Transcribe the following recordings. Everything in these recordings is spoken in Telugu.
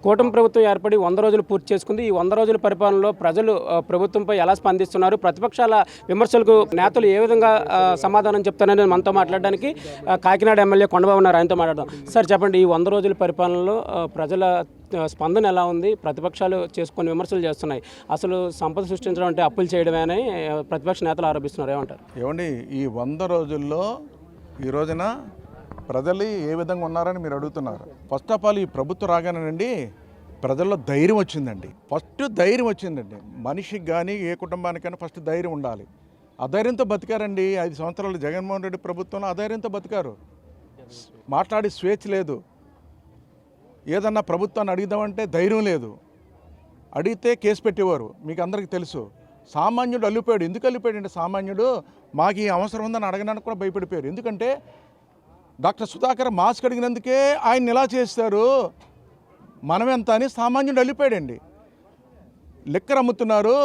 కూటమి ప్రభుత్వం ఏర్పడి 100 రోజులు పూర్తి చేసుకుంది. ఈ 100 రోజుల పరిపాలనలో ప్రజలు ప్రభుత్వంపై ఎలా స్పందిస్తున్నారు, ప్రతిపక్షాల విమర్శలకు నేతలు ఏ విధంగా సమాధానం చెప్తారని మనతో మాట్లాడడానికి కాకినాడ ఎమ్మెల్యే కొండబాబు ఉన్నారు. ఆయనతో మాట్లాడదాం. సార్ చెప్పండి, ఈ 100 రోజుల పరిపాలనలో ప్రజల స్పందన ఎలా ఉంది? ప్రతిపక్షాలు చేసుకొని విమర్శలు చేస్తున్నాయి. అసలు సంపద సృష్టించడం అంటే అప్పులు చేయడమే అని ప్రతిపక్ష నేతలు ఆరోపిస్తున్నారు. ఏమంటారు? ఏమండి, ఈ 100 రోజుల్లో ఈ రోజున ప్రజలు ఏ విధంగా ఉన్నారని మీరు అడుగుతున్నారు. ఫస్ట్ ఆఫ్ ఆల్ ఈ ప్రభుత్వం రాగానేనండి ప్రజల్లో ధైర్యం వచ్చిందండి. ఫస్ట్ ధైర్యం వచ్చిందండి. మనిషికి కానీ ఏ కుటుంబానికైనా ఫస్ట్ ధైర్యం ఉండాలి. అధైర్యంతో బతికారండి 5 సంవత్సరాలు జగన్మోహన్ రెడ్డి ప్రభుత్వంలో. అధైర్యంతో బతికారు. మాట్లాడి స్వేచ్ఛ లేదు. ఏదన్నా ప్రభుత్వాన్ని అడిగిదామంటే ధైర్యం లేదు. అడిగితే కేసు పెట్టేవారు. మీకు అందరికీ తెలుసు. సామాన్యుడు అల్లిపోయాడు. ఎందుకు అల్లిపోయాడు అంటే సామాన్యుడు మాకు ఈ అవసరం ఉందని అడగడానికి కూడా భయపడిపోయారు. ఎందుకంటే డాక్టర్ సుధాకర్ మాస్క్ అడిగినందుకే ఆయన ఇలా చేస్తారు, మనమెంత అని సామాన్యుడు అల్లిపోయాడండి. లిక్కర్ అమ్ముతున్నారు,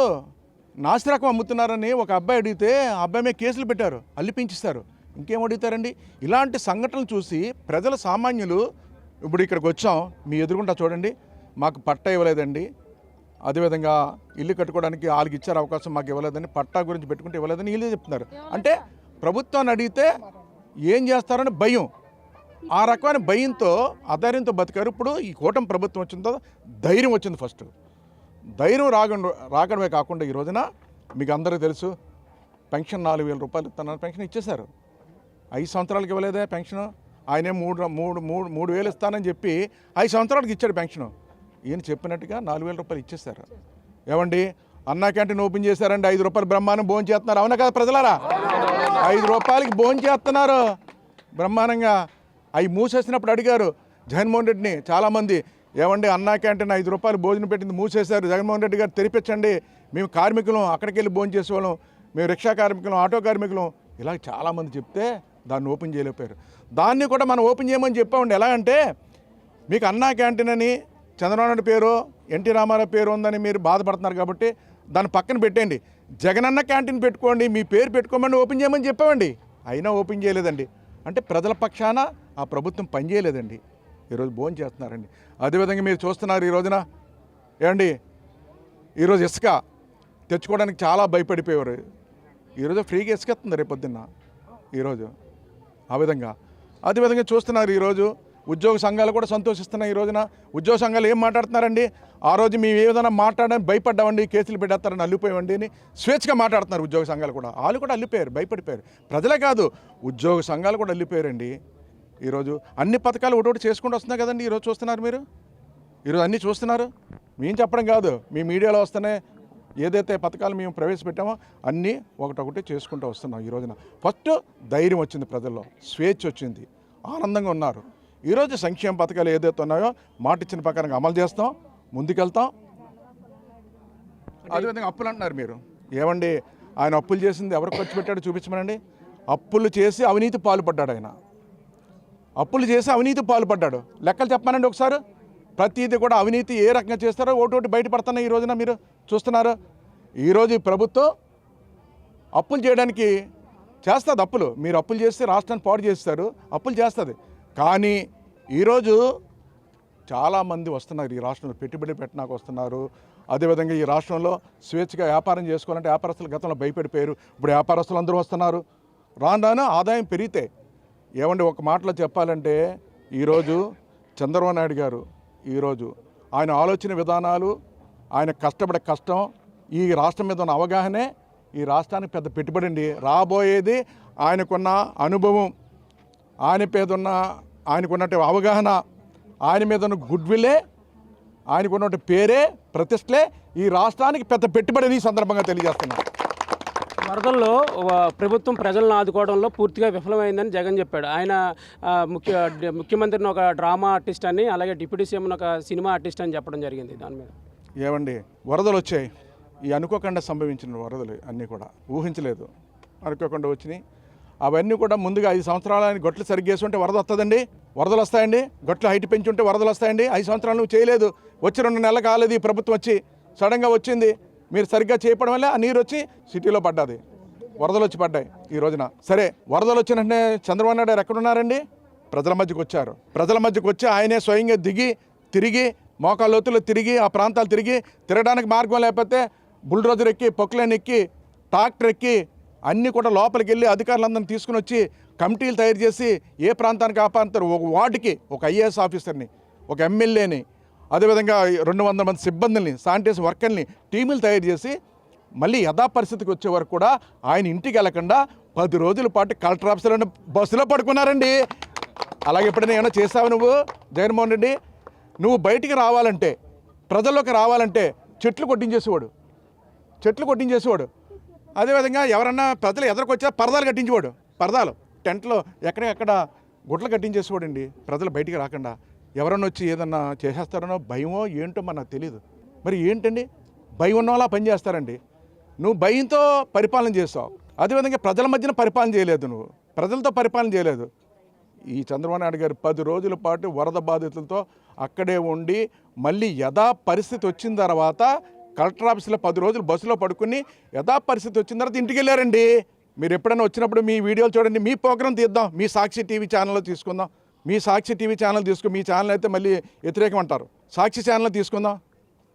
నాసిరకం అమ్ముతున్నారని ఒక అబ్బాయి అడిగితే ఆ అబ్బాయి మీద కేసులు పెట్టారు, అల్లిపించిస్తారు. ఇంకేం అడుగుతారండి? ఇలాంటి సంఘటనలు చూసి ప్రజల సామాన్యులు ఇప్పుడు ఇక్కడికి వచ్చాం. మీ ఎదురుగుంటా చూడండి, మాకు పట్టా ఇవ్వలేదండి, అదేవిధంగా ఇల్లు కట్టుకోవడానికి వాళ్ళకి ఇచ్చారు అవకాశం, మాకు ఇవ్వలేదని, పట్టా గురించి పెట్టుకుంటే ఇవ్వలేదని వీళ్ళే చెప్తున్నారు. అంటే ప్రభుత్వాన్ని అడిగితే ఏం చేస్తారని భయం. ఆ రకమైన భయంతో అధైర్యంతో బతికారు. ఇప్పుడు ఈ కూటమి ప్రభుత్వం వచ్చిన తర్వాత ధైర్యం వచ్చింది. ఫస్ట్ ధైర్యం రాకడమే కాకుండా ఈ రోజున మీకు అందరికీ తెలుసు, పెన్షన్ 4,000 రూపాయలు ఇస్తున్నారు. పెన్షన్ ఇచ్చేశారు. 5 సంవత్సరాలకి ఇవ్వలేదే పెన్షన్. ఆయనే 3,000 ఇస్తానని చెప్పి 5 సంవత్సరాలకి ఇచ్చాడు పెన్షన్. ఈయన చెప్పినట్టుగా 4,000 రూపాయలు ఇచ్చేశారు. ఏమండి, అన్నా క్యాంటీన్ ఓపెన్ చేశారండి, 5 రూపాయలు బ్రహ్మాండం భోజనం చేస్తున్నారు. అవునా కదా ప్రజలారా? 5 రూపాయలకి భోజనం చేస్తున్నారు బ్రహ్మాండంగా. అవి మూసేసినప్పుడు అడిగారు జగన్మోహన్ రెడ్డిని చాలామంది, ఏమండి అన్నా క్యాంటీన్ 5 రూపాయలు భోజనం పెట్టింది మూసేశారు, జగన్మోహన్ రెడ్డి గారు తెరిపించండి, మేము కార్మికులం అక్కడికి వెళ్ళి భోజనం చేసేవాళ్ళం, మేము రిక్షా కార్మికులం, ఆటో కార్మికులం, ఇలా చాలామంది చెప్తే దాన్ని ఓపెన్ చేయలేకపోయారు. దాన్ని కూడా మనం ఓపెన్ చేయమని చెప్పామండి. ఎలా అంటే మీకు అన్నా క్యాంటీన్ అని చంద్రబాబు నాయుడు పేరు, ఎన్టీ రామారావు పేరు ఉందని మీరు బాధపడుతున్నారు కాబట్టి దాన్ని పక్కన పెట్టండి, జగనన్న క్యాంటీన్ పెట్టుకోండి, మీ పేరు పెట్టుకోమని ఓపెన్ చేయమని చెప్పామండి. అయినా ఓపెన్ చేయలేదండి. అంటే ప్రజల పక్షాన ఆ ప్రభుత్వం పనిచేయలేదండి. ఈరోజు భోజనం చేస్తున్నారండి. అదేవిధంగా మీరు చూస్తున్నారు ఈ రోజున, ఏమండి ఈరోజు ఇసుక తెచ్చుకోవడానికి చాలా భయపడిపోయేవారు. ఈరోజు ఫ్రీగా ఇసుక ఇస్తుంది రేపు పొద్దున్న. ఈరోజు ఆ విధంగా అదేవిధంగా చూస్తున్నారు. ఈరోజు ఉద్యోగ సంఘాలు కూడా సంతోషిస్తున్నాయి. ఈ రోజున ఉద్యోగ సంఘాలు ఏం మాట్లాడుతున్నారండి? ఆ రోజు మేము ఏ విధంగా మాట్లాడడానికి భయపడ్డామండి, కేసులు పెట్టేస్తారని అల్లిపోయామండి అని స్వేచ్ఛగా మాట్లాడుతున్నారు ఉద్యోగ సంఘాలు కూడా. వాళ్ళు కూడా అల్లిపోయారు, భయపడిపోయారు. ప్రజలే కాదు, ఉద్యోగ సంఘాలు కూడా అల్లిపోయారండి. ఈరోజు అన్ని పథకాలు ఒకటి చేసుకుంటూ వస్తున్నాయి కదండి. ఈరోజు చూస్తున్నారు మీరు, ఈరోజు అన్నీ చూస్తున్నారు. మేము చెప్పడం కాదు, మీ మీడియాలో వస్తేనే ఏదైతే పథకాలు మేము ప్రవేశపెట్టామో అన్నీ ఒకటొకటి చేసుకుంటూ వస్తున్నాం. ఈ రోజున ఫస్ట్ ధైర్యం వచ్చింది ప్రజల్లో, స్వేచ్ఛ వచ్చింది, ఆనందంగా ఉన్నారు. ఈరోజు సంక్షేమ పథకాలు ఏదైతే ఉన్నాయో మాట ఇచ్చిన ప్రకారంగా అమలు చేస్తాం, ముందుకెళ్తాం. అదేవిధంగా అప్పులు అంటున్నారు మీరు. ఏమండి, ఆయన అప్పులు చేసింది ఎవరు ఖర్చు పెట్టాడో చూపించమనండి. అప్పులు చేసి అవినీతి పాల్పడ్డాడు. ఆయన అప్పులు చేసి అవినీతి పాల్పడ్డాడు. లెక్కలు చెప్పమనండి ఒకసారి. ప్రతిదీ కూడా అవినీతి ఏ రకంగా చేస్తారో ఒకటి బయటపడుతున్నాయి. ఈ రోజున మీరు చూస్తున్నారు. ఈరోజు ఈ ప్రభుత్వం అప్పులు చేయడానికి చేస్తుంది. అప్పులు మీరు అప్పులు చేస్తే రాష్ట్రాన్ని పాడు చేస్తారు, అప్పులు చేస్తుంది. కానీ ఈరోజు చాలామంది వస్తున్నారు ఈ రాష్ట్రంలో, పెట్టుబడి పెట్టడానికి వస్తున్నారు. అదేవిధంగా ఈ రాష్ట్రంలో స్వేచ్ఛగా వ్యాపారం చేసుకోవాలంటే వ్యాపారస్తులు గతంలో భయపడిపోయారు. ఇప్పుడు వ్యాపారస్తులు అందరూ వస్తున్నారు. రాను ఆదాయం పెరిగితే, ఏమండి ఒక మాటలో చెప్పాలంటే ఈరోజు చంద్రబాబు నాయుడు గారు ఈరోజు ఆయన ఆలోచన విధానాలు, ఆయన కష్టపడే కష్టం, ఈ రాష్ట్రం మీద ఉన్న అవగాహనే ఈ రాష్ట్రానికి పెద్ద పెట్టుబడి అండి. రాబోయేది ఆయనకున్న అనుభవం, ఆయనకున్నట్టు అవగాహన, ఆయన మీద ఉన్న గుడ్ విల్లే, ఆయనకున్నట్టు పేరే, ప్రతిష్టలే ఈ రాష్ట్రానికి పెద్ద పెట్టుబడిని ఈ సందర్భంగా తెలియజేస్తున్నారు. వరదల్లో ప్రభుత్వం ప్రజలను ఆదుకోవడంలో పూర్తిగా విఫలమైందని జగన్ చెప్పాడు. ఆయన ముఖ్యమంత్రిని ఒక డ్రామా ఆర్టిస్ట్ అని, అలాగే డిప్యూటీ సీఎంని ఒక సినిమా ఆర్టిస్ట్ అని చెప్పడం జరిగింది. దాని మీద ఏమండి, వరదలు వచ్చాయి. ఈ అనుకోకుండా సంభవించిన వరదలు అన్నీ కూడా ఊహించలేదు, అనుకోకుండా వచ్చినాయి. అవన్నీ కూడా ముందుగా 5 సంవత్సరాలు గొట్లు సరిగ్గేసి ఉంటే వరద వస్తుందండి, వరదలు వస్తాయండి. గొట్లు హైట్ పెంచి ఉంటే వరదలు వస్తాయండి. 5 సంవత్సరాలు నువ్వు చేయలేదు. వచ్చి 2 నెలలు కాలేదు ఈ ప్రభుత్వం వచ్చి, సడన్గా వచ్చింది. మీరు సరిగ్గా చేయడం వల్ల ఆ నీరు వచ్చి సిటీలో పడ్డది, వరదలు వచ్చి పడ్డాయి ఈ రోజున. సరే, వరదలు వచ్చిన వెంటనే చంద్రబాబు నాయుడు ఎక్కడున్నారండి? ప్రజల మధ్యకు వచ్చారు. ప్రజల మధ్యకు వచ్చి ఆయనే స్వయంగా దిగి తిరిగి మోకాళ్ళ లోతులో తిరిగి ఆ ప్రాంతాలు తిరగడానికి మార్గం లేకపోతే బుల్డోజర్ ఎక్కి పొక్లైన్ ఎక్కి ట్రాక్టర్ ఎక్కి అన్నీ కూడా లోపలికి వెళ్ళి అధికారులందరినీ తీసుకుని వచ్చి కమిటీలు తయారు చేసి ఏ ప్రాంతానికి ఆ ప్రాంతం ఒక వార్డుకి ఒక ఐఏఎస్ ఆఫీసర్ని ఒక ఎమ్మెల్యేని అదేవిధంగా 200 మంది సిబ్బందుల్ని శానిటైజర్ వర్కర్ని టీములు తయారు చేసి మళ్ళీ యథాపరిస్థితికి వచ్చే వరకు కూడా ఆయన ఇంటికి వెళ్ళకుండా 10 రోజుల పాటు కలెక్టర్ ఆఫీసులో బస్సులో పడుకున్నారండి. అలాగే ఎప్పుడైనా ఏమైనా చేసావు నువ్వు జగన్మోహన్ రెడ్డి? నువ్వు బయటికి రావాలంటే ప్రజల్లోకి రావాలంటే చెట్లు కొట్టించేసేవాడు. అదేవిధంగా ఎవరన్నా ప్రజలు ఎదురుకొచ్చా పరదాలు కట్టించేవాడు. పరదాలు టెంట్లో ఎక్కడెక్కడ గుడ్లు కట్టించేసేవాడండి. ప్రజలు బయటికి రాకుండా ఎవరన్నా వచ్చి ఏదన్నా చేసేస్తారనో భయమో ఏంటో మనకు తెలియదు. మరి ఏంటండి భయం ఉన్న వాళ్ళ పని చేస్తారండి. నువ్వు భయంతో పరిపాలన చేస్తావు. అదేవిధంగా ప్రజల మధ్యన పరిపాలన చేయలేదు, నువ్వు ప్రజలతో పరిపాలన చేయలేదు. ఈ చంద్రబాబు నాయుడు గారు 10 రోజుల పాటు వరద బాధితులతో అక్కడే ఉండి మళ్ళీ యథా పరిస్థితి వచ్చిన తర్వాత కలెక్టర్ ఆఫీసులో 10 రోజులు బస్సులో పడుకుని యథా పరిస్థితి వచ్చిన తర్వాత ఇంటికి వెళ్ళారండి. మీరు ఎప్పుడైనా వచ్చినప్పుడు మీ వీడియోలు చూడండి, మీ ప్రోగ్రాం తీద్దాం, మీ సాక్షి టీవీ ఛానల్లో తీసుకుందాం. మీ సాక్షి టీవీ ఛానల్ మీ ఛానల్ అయితే మళ్ళీ వ్యతిరేకం అంటారు. సాక్షి ఛానల్లో తీసుకుందాం.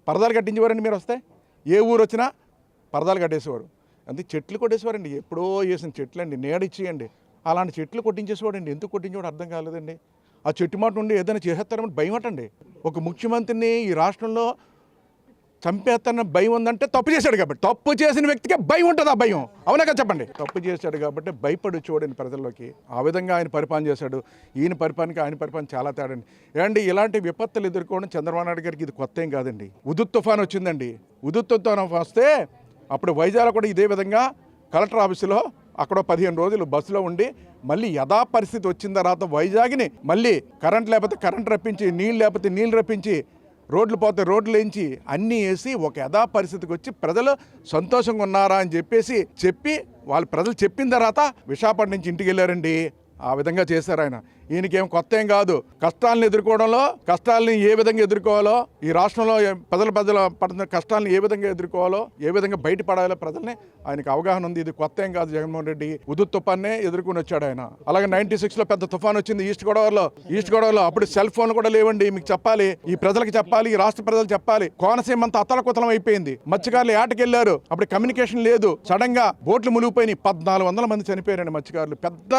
పరదాలు కట్టించేవారండి. మీరు వస్తే ఏ ఊరు వచ్చినా పరదాలు కట్టేసేవారు. అంతే చెట్లు కొట్టేసేవారండి. ఎప్పుడో వేసిన చెట్లు అండి, నీడిచ్చేయండి. అలాంటి చెట్లు కొట్టించేసేవాడండి. ఎందుకు కొట్టించేవాడు అర్థం కాలేదండి. ఆ చెట్టు మాట నుండి ఏదైనా చేసేస్తారని భయం అంటండి. ఒక ముఖ్యమంత్రిని ఈ రాష్ట్రంలో చంపేస్తారన్న భయం ఉందంటే తప్పు చేశాడు కాబట్టి. తప్పు చేసిన వ్యక్తికే భయం ఉంటుంది. ఆ భయం అవునా కదా చెప్పండి. తప్పు చేశాడు కాబట్టి భయపడి చూడండి ప్రజల్లోకి. ఆ విధంగా ఆయన పరిపాలన చేశాడు. ఈయన పరిపాలనకి ఆయన పరిపాలన చాలా తేడండి. ఏమండి ఇలాంటి విపత్తులు ఎదుర్కోవడం చంద్రబాబు నాయుడు గారికి ఇది కొత్త ఏం కాదండి. ఉదుత్ తుఫాన్ వచ్చిందండి. ఉదుత్ తుఫాన్ వస్తే అప్పుడు వైజాగ్లో కూడా ఇదే విధంగా కలెక్టర్ ఆఫీసులో అక్కడ 15 రోజులు బస్సులో ఉండి మళ్ళీ యథా పరిస్థితి వచ్చిన తర్వాత వైజాగ్ని మళ్ళీ కరెంట్ లేకపోతే కరెంట్ రప్పించి, నీళ్ళు లేకపోతే నీళ్ళు రప్పించి, రోడ్లు పోతే రోడ్లు వేయించి అన్నీ వేసి ఒక యథా పరిస్థితికి వచ్చి ప్రజలు సంతోషంగా ఉన్నారా అని చెప్పి వాళ్ళు ప్రజలు చెప్పిన తర్వాత విశాఖపట్నం నుంచి ఇంటికి వెళ్ళారండి. ఆ విధంగా చేశారు ఆయన. ఈయనకేం కొత్త ఏం కాదు. కష్టాలను ఎదుర్కోవడంలో కష్టాలని ఏ విధంగా ఎదుర్కోవాలో, ఈ రాష్ట్రంలో ప్రజలు పడుతున్న కష్టాలను ఏ విధంగా ఎదుర్కోవాలో, ఏ విధంగా బయటపడాలో ప్రజల్ని ఆయనకు అవగాహన ఉంది. ఇది కొత్త ఏం కాదు. జగన్మోహన్ రెడ్డి ఉదుత్ తుఫాన్నే ఎదుర్కొని వచ్చాడు ఆయన. అలాగే 96లో పెద్ద తుఫాన్ వచ్చింది ఈస్ట్ గోదావరిలో. అప్పుడు సెల్ ఫోన్లు కూడా లేవండి. మీకు చెప్పాలి, ఈ ప్రజలకు చెప్పాలి, ఈ రాష్ట్ర ప్రజలు చెప్పాలి. కోనసీమ అంతా అతలకుతలం అయిపోయింది. మత్స్యకారులు ఏటకెళ్లారు. అప్పుడు కమ్యూనికేషన్ లేదు. సడన్ గా బోట్లు మునిగిపోయినాయి. 1400 మంది చనిపోయారండి మత్స్యకారులు. పెద్ద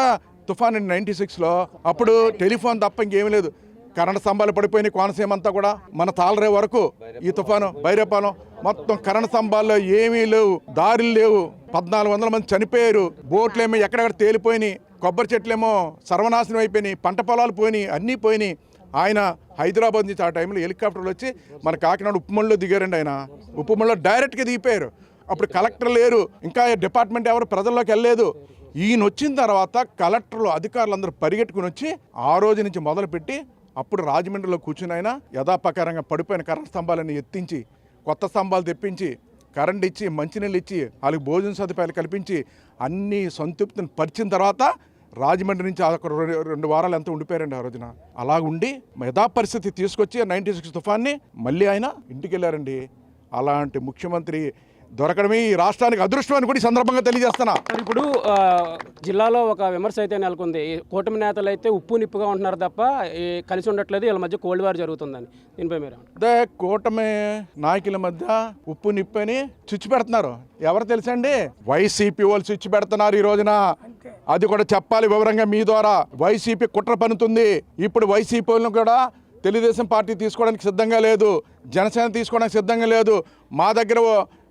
తుఫాన్ 96లో. అప్పుడు టెలిఫోన్ తప్ప ఇంకేమీ లేదు. కరెంట్ స్తంభాలు పడిపోయినాయి కోనసీమ అంతా కూడా. మన తాళరే వరకు ఈ తుఫాను బైరేపాలెం మొత్తం కరెంట్ స్తంభాల్లో ఏమీ లేవు, దారులు లేవు. 1400 మంది చనిపోయారు. బోట్లు ఏమో ఎక్కడెక్కడ తేలిపోయినాయి. కొబ్బరి చెట్లేమో సర్వనాశనం అయిపోయినాయి. పంట పొలాలు పోయినాయి, అన్నీ పోయినాయి. ఆయన హైదరాబాద్ నుంచి ఆ టైంలో హెలికాప్టర్లు వచ్చి మన కాకినాడ ఉప్పుమల్లో దిగారండి. ఆయన ఉప్పుమల్లో డైరెక్ట్గా దిగిపోయారు. అప్పుడు కలెక్టర్ లేరు, ఇంకా డిపార్ట్మెంట్ ఎవరు ప్రజల్లోకి వెళ్ళలేదు. ఈయన వచ్చిన తర్వాత కలెక్టర్లు అధికారులందరూ పరిగెట్టుకుని వచ్చి ఆ రోజు నుంచి మొదలుపెట్టి అప్పుడు రాజమండ్రిలో కూర్చుని ఆయన యథాప్రకారంగా పడిపోయిన కరెంట్ స్తంభాలను ఎత్తించి, కొత్త స్తంభాలు తెప్పించి, కరెంట్ ఇచ్చి, మంచినీళ్ళు ఇచ్చి, వాళ్ళకి భోజన సదుపాయాలు కల్పించి అన్ని సంతృప్తిని పరిచిన తర్వాత రాజమండ్రి నుంచి ఒక 2 వారాలు ఎంత ఉండిపోయారండి ఆ రోజున. అలా ఉండి యథాపరిస్థితి తీసుకొచ్చి 96 తుఫాన్ని మళ్ళీ ఆయన ఇంటికి వెళ్ళారండి. అలాంటి ముఖ్యమంత్రి దొరకడమే ఈ రాష్ట్రానికి అదృష్టం అని కూడా ఈ సందర్భంగా తెలియజేస్తున్నా. ఇప్పుడు జిల్లాలో ఒక విమర్శ అయితే నెలకొంది. ఈ కూటమి నేతలు అయితే ఉప్పు నిప్పుగా ఉంటున్నారు తప్ప కలిసి ఉండట్లేదు, వీళ్ళ మధ్య కోల్డ్ వార్ జరుగుతుందని. దీనిపై మీరు అదే కూటమి నాయకుల మధ్య ఉప్పు నిప్పు అని చుచ్చు పెడుతున్నారు. ఎవరు తెలుసండి? వైసీపీ వాళ్ళు చుచ్చు పెడుతున్నారు ఈ రోజున. అది కూడా చెప్పాలి వివరంగా మీ ద్వారా. వైసీపీ కుట్ర పన్నుతుంది. ఇప్పుడు వైసీపీ వాళ్ళని కూడా తెలుగుదేశం పార్టీ తీసుకోవడానికి సిద్ధంగా లేదు, జనసేన తీసుకోవడానికి సిద్ధంగా లేదు. మా దగ్గర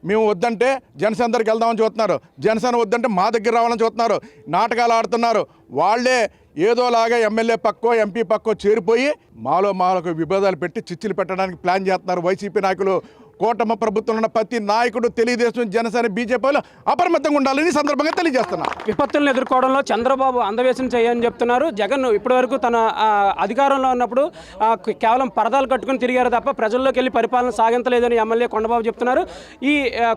మేము వద్దంటే జనసేన దగ్గరికి వెళ్దామని చూస్తున్నారు, జనసేన వద్దంటే మా దగ్గర రావాలని చూస్తున్నారు. నాటకాలు ఆడుతున్నారు. వాళ్ళే ఏదోలాగా ఎమ్మెల్యే పక్కో ఎంపీ పక్కో చేరిపోయి మాలో విభేదాలు పెట్టి చిచ్చులు పెట్టడానికి ప్లాన్ చేస్తున్నారు వైసీపీ నాయకులు. కూటమి ప్రభుత్వంలో ఉన్న ప్రతి నాయకుడు తెలుగుదేశం, జనసేన, బీజేపీలో అప్రమత్తంగా ఉండాలని సందర్భంగా తెలియజేస్తున్నారు. విపత్తులను ఎదుర్కోవడంలో చంద్రబాబు అందవేశం చేయని చెప్తున్నారు. జగన్ ఇప్పటివరకు తన అధికారంలో ఉన్నప్పుడు కేవలం పరదాలు కట్టుకుని తిరిగారు తప్ప ప్రజల్లోకి వెళ్ళి పరిపాలన సాగించలేదని ఎమ్మెల్యే కొండబాబు చెప్తున్నారు. ఈ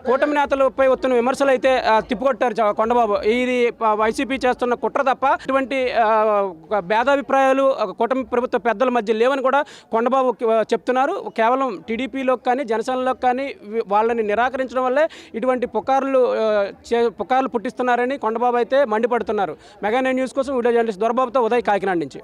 కూటమి నేతలపై వస్తున్న విమర్శలు అయితే తిప్పికొట్టారు కొండబాబు. ఇది వైసీపీ చేస్తున్న కుట్ర తప్ప ఇటువంటి భేదాభిప్రాయాలు కూటమి ప్రభుత్వ పెద్దల మధ్య లేవని కూడా కొండబాబు చెప్తున్నారు. కేవలం టీడీపీలో కానీ జనసేనలో కానీ వాళ్ళని నిరాకరించడం వల్లే ఇటువంటి పుకార్లు పుట్టిస్తున్నారని కొండబాబు అయితే మండిపడుతున్నారు. మెగా 9 న్యూస్ కోసం వీడియో జర్నలిస్ట్ దొరబాబుతో ఉదయ్, కాకినాడ నుంచి.